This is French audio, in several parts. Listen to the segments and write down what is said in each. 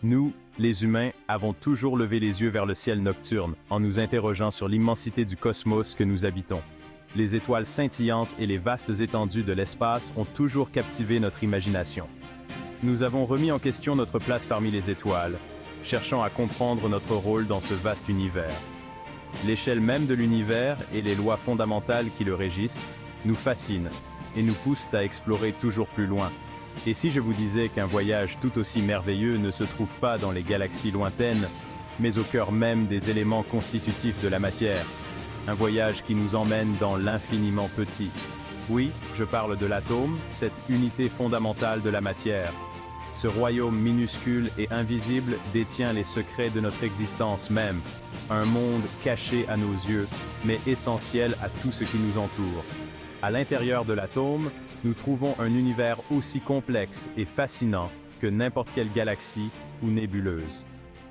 Nous, les humains, avons toujours levé les yeux vers le ciel nocturne en nous interrogeant sur l'immensité du cosmos que nous habitons. Les étoiles scintillantes et les vastes étendues de l'espace ont toujours captivé notre imagination. Nous avons remis en question notre place parmi les étoiles, cherchant à comprendre notre rôle dans ce vaste univers. L'échelle même de l'univers et les lois fondamentales qui le régissent nous fascinent et nous poussent à explorer toujours plus loin. Et si je vous disais qu'un voyage tout aussi merveilleux ne se trouve pas dans les galaxies lointaines, mais au cœur même des éléments constitutifs de la matière, un voyage qui nous emmène dans l'infiniment petit. Oui, je parle de l'atome, cette unité fondamentale de la matière. Ce royaume minuscule et invisible détient les secrets de notre existence même, un monde caché à nos yeux, mais essentiel à tout ce qui nous entoure. À l'intérieur de l'atome, nous trouvons un univers aussi complexe et fascinant que n'importe quelle galaxie ou nébuleuse.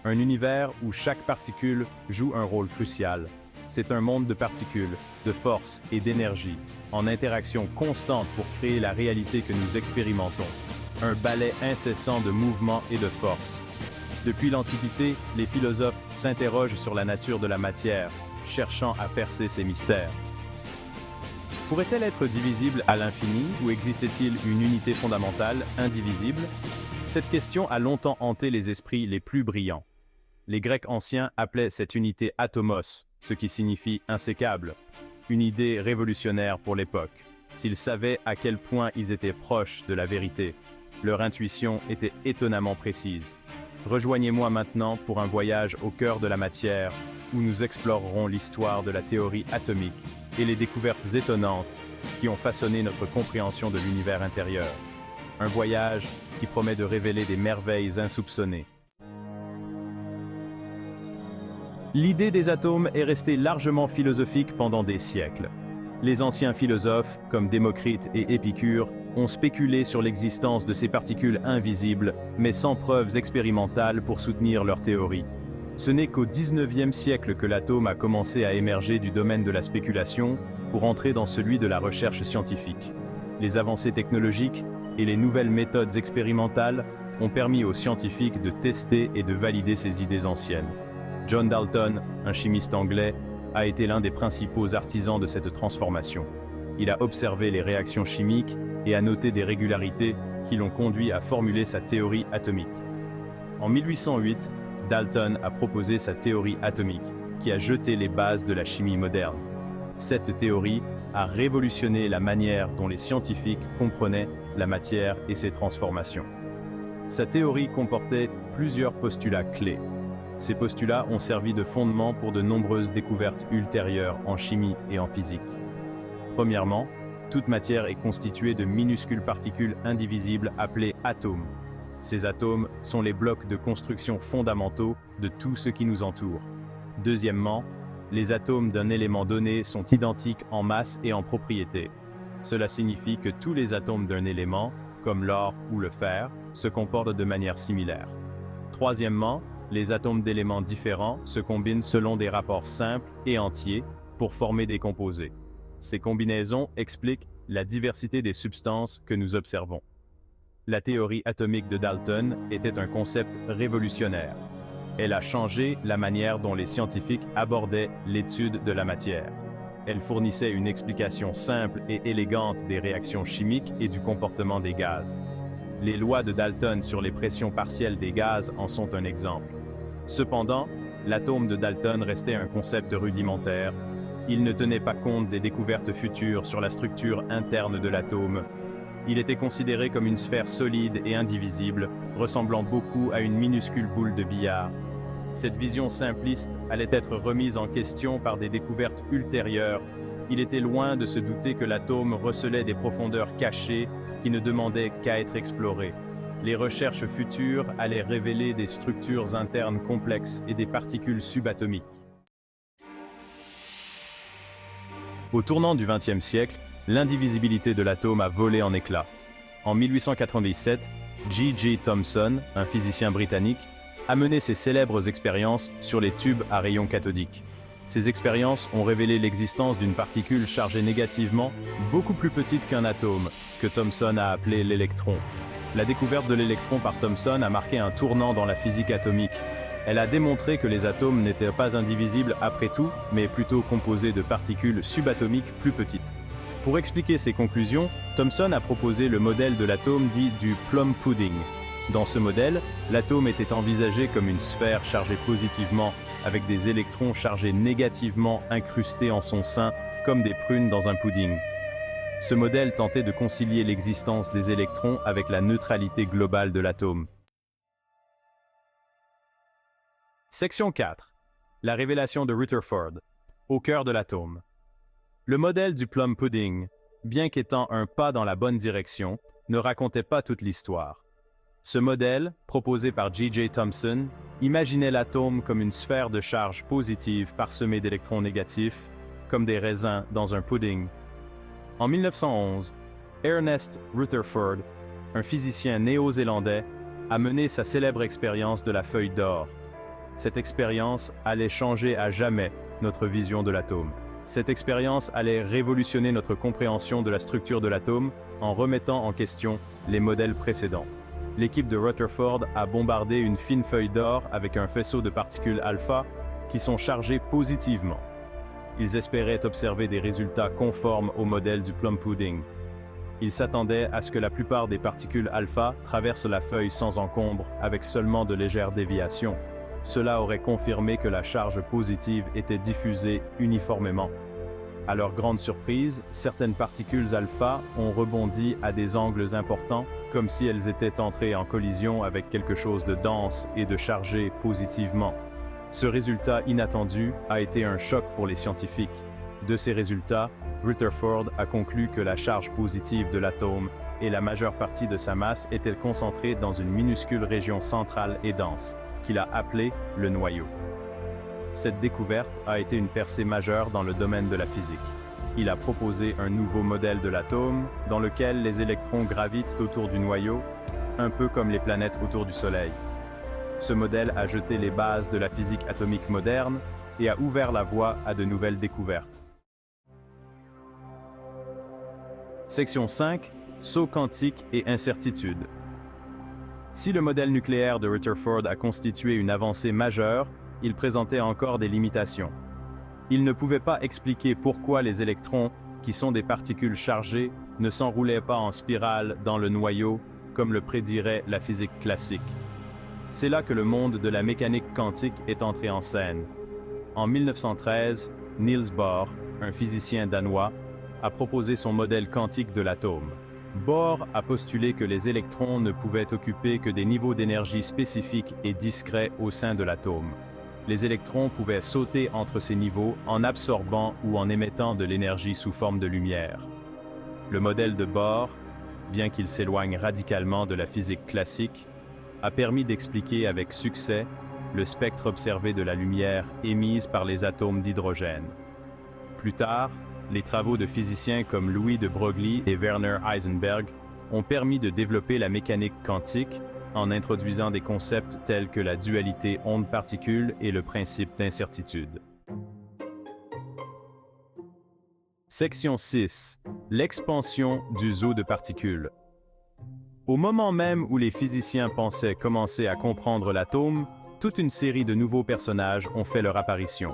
Un univers où chaque particule joue un rôle crucial. C'est un monde de particules, de force et d'énergie, en interaction constante pour créer la réalité que nous expérimentons. Un ballet incessant de mouvement et de force. Depuis l'Antiquité, les philosophes s'interrogent sur la nature de la matière, cherchant à percer ses mystères. Pourrait-elle être divisible à l'infini ou existait-il une unité fondamentale, indivisible? Cette question a longtemps hanté les esprits les plus brillants. Les Grecs anciens appelaient cette unité atomos, ce qui signifie insécable, une idée révolutionnaire pour l'époque. S'ils savaient à quel point ils étaient proches de la vérité, leur intuition était étonnamment précise. Rejoignez-moi maintenant pour un voyage au cœur de la matière, où nous explorerons l'histoire de la théorie atomique et les découvertes étonnantes qui ont façonné notre compréhension de l'univers intérieur. Un voyage qui promet de révéler des merveilles insoupçonnées. L'idée des atomes est restée largement philosophique pendant des siècles. Les anciens philosophes, comme Démocrite et Épicure, ont spéculé sur l'existence de ces particules invisibles, mais sans preuves expérimentales pour soutenir leur théorie. Ce n'est qu'au XIXe siècle que l'atome a commencé à émerger du domaine de la spéculation pour entrer dans celui de la recherche scientifique. Les avancées technologiques et les nouvelles méthodes expérimentales ont permis aux scientifiques de tester et de valider ces idées anciennes. John Dalton, un chimiste anglais, a été l'un des principaux artisans de cette transformation. Il a observé les réactions chimiques et a noté des régularités qui l'ont conduit à formuler sa théorie atomique. En 1808, Dalton a proposé sa théorie atomique, qui a jeté les bases de la chimie moderne. Cette théorie a révolutionné la manière dont les scientifiques comprenaient la matière et ses transformations. Sa théorie comportait plusieurs postulats clés. Ces postulats ont servi de fondement pour de nombreuses découvertes ultérieures en chimie et en physique. Premièrement, toute matière est constituée de minuscules particules indivisibles appelées atomes. Ces atomes sont les blocs de construction fondamentaux de tout ce qui nous entoure. Deuxièmement, les atomes d'un élément donné sont identiques en masse et en propriété. Cela signifie que tous les atomes d'un élément, comme l'or ou le fer, se comportent de manière similaire. Troisièmement, les atomes d'éléments différents se combinent selon des rapports simples et entiers pour former des composés. Ces combinaisons expliquent la diversité des substances que nous observons. La théorie atomique de Dalton était un concept révolutionnaire. Elle a changé la manière dont les scientifiques abordaient l'étude de la matière. Elle fournissait une explication simple et élégante des réactions chimiques et du comportement des gaz. Les lois de Dalton sur les pressions partielles des gaz en sont un exemple. Cependant, l'atome de Dalton restait un concept rudimentaire. Il ne tenait pas compte des découvertes futures sur la structure interne de l'atome. Il était considéré comme une sphère solide et indivisible, ressemblant beaucoup à une minuscule boule de billard. Cette vision simpliste allait être remise en question par des découvertes ultérieures. Il était loin de se douter que l'atome recelait des profondeurs cachées qui ne demandaient qu'à être explorées. Les recherches futures allaient révéler des structures internes complexes et des particules subatomiques. Au tournant du XXe siècle, l'indivisibilité de l'atome a volé en éclats. En 1897, J.J. Thomson, un physicien britannique, a mené ses célèbres expériences sur les tubes à rayons cathodiques. Ces expériences ont révélé l'existence d'une particule chargée négativement, beaucoup plus petite qu'un atome, que Thomson a appelé l'électron. La découverte de l'électron par Thomson a marqué un tournant dans la physique atomique. Elle a démontré que les atomes n'étaient pas indivisibles après tout, mais plutôt composés de particules subatomiques plus petites. Pour expliquer ces conclusions, Thomson a proposé le modèle de l'atome dit du plum pudding. Dans ce modèle, l'atome était envisagé comme une sphère chargée positivement, avec des électrons chargés négativement incrustés en son sein, comme des prunes dans un pudding. Ce modèle tentait de concilier l'existence des électrons avec la neutralité globale de l'atome. Section 4. La révélation de Rutherford. Au cœur de l'atome. Le modèle du plum pudding, bien qu'étant un pas dans la bonne direction, ne racontait pas toute l'histoire. Ce modèle, proposé par J.J. Thomson, imaginait l'atome comme une sphère de charge positive parsemée d'électrons négatifs, comme des raisins dans un pudding. En 1911, Ernest Rutherford, un physicien néo-zélandais, a mené sa célèbre expérience de la feuille d'or. Cette expérience allait changer à jamais notre vision de l'atome. Cette expérience allait révolutionner notre compréhension de la structure de l'atome en remettant en question les modèles précédents. L'équipe de Rutherford a bombardé une fine feuille d'or avec un faisceau de particules alpha qui sont chargées positivement. Ils espéraient observer des résultats conformes au modèle du plum pudding. Ils s'attendaient à ce que la plupart des particules alpha traversent la feuille sans encombre avec seulement de légères déviations. Cela aurait confirmé que la charge positive était diffusée uniformément. À leur grande surprise, certaines particules alpha ont rebondi à des angles importants, comme si elles étaient entrées en collision avec quelque chose de dense et de chargé positivement. Ce résultat inattendu a été un choc pour les scientifiques. De ces résultats, Rutherford a conclu que la charge positive de l'atome et la majeure partie de sa masse étaient concentrées dans une minuscule région centrale et dense, qu'il a appelée le noyau. Cette découverte a été une percée majeure dans le domaine de la physique. Il a proposé un nouveau modèle de l'atome dans lequel les électrons gravitent autour du noyau, un peu comme les planètes autour du Soleil. Ce modèle a jeté les bases de la physique atomique moderne et a ouvert la voie à de nouvelles découvertes. Section 5. Saut quantique et incertitude. Si le modèle nucléaire de Rutherford a constitué une avancée majeure, il présentait encore des limitations. Il ne pouvait pas expliquer pourquoi les électrons, qui sont des particules chargées, ne s'enroulaient pas en spirale dans le noyau, comme le prédirait la physique classique. C'est là que le monde de la mécanique quantique est entré en scène. En 1913, Niels Bohr, un physicien danois, a proposé son modèle quantique de l'atome. Bohr a postulé que les électrons ne pouvaient occuper que des niveaux d'énergie spécifiques et discrets au sein de l'atome. Les électrons pouvaient sauter entre ces niveaux en absorbant ou en émettant de l'énergie sous forme de lumière. Le modèle de Bohr, bien qu'il s'éloigne radicalement de la physique classique, a permis d'expliquer avec succès le spectre observé de la lumière émise par les atomes d'hydrogène. Plus tard, les travaux de physiciens comme Louis de Broglie et Werner Heisenberg ont permis de développer la mécanique quantique en introduisant des concepts tels que la dualité onde-particule et le principe d'incertitude. Section 6. L'expansion du zoo de particules. Au moment même où les physiciens pensaient commencer à comprendre l'atome, toute une série de nouveaux personnages ont fait leur apparition,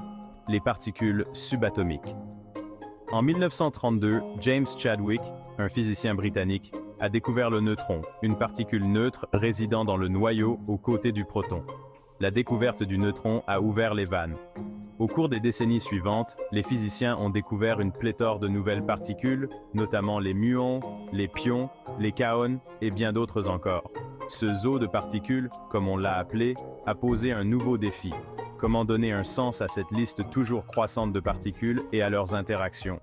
les particules subatomiques. En 1932, James Chadwick, un physicien britannique, a découvert le neutron, une particule neutre résidant dans le noyau aux côtés du proton. La découverte du neutron a ouvert les vannes. Au cours des décennies suivantes, les physiciens ont découvert une pléthore de nouvelles particules, notamment les muons, les pions, les kaons et bien d'autres encore. Ce zoo de particules, comme on l'a appelé, a posé un nouveau défi. Comment donner un sens à cette liste toujours croissante de particules et à leurs interactions?